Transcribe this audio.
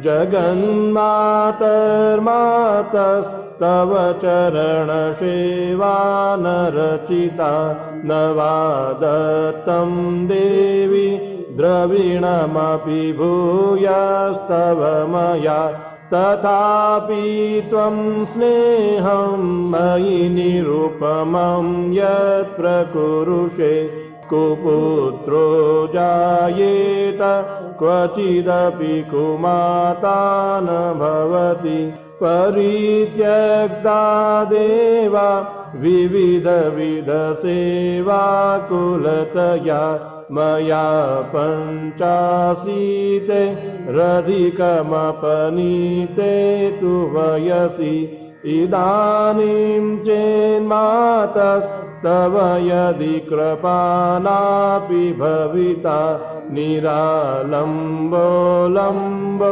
जगन्मातर्मातस्तव चरणसेवा न रचिता न वा दत्तं देवि द्रविणमपि भूयस्तव मया तथापि त्वं स्नेहं मयि निरुपमं यत् प्रकुरुषे कुपुत्रो जायेत क्वचिदपि कुमाता न भवति परित्यक्ता देवा विविधविधसेवाकुलतया मया पञ्चाशीते रधिकमपनीते तु वयसि इदानीं चेन्मातस्तव यदि कृपानापि भविता निरालम्बो लम्बो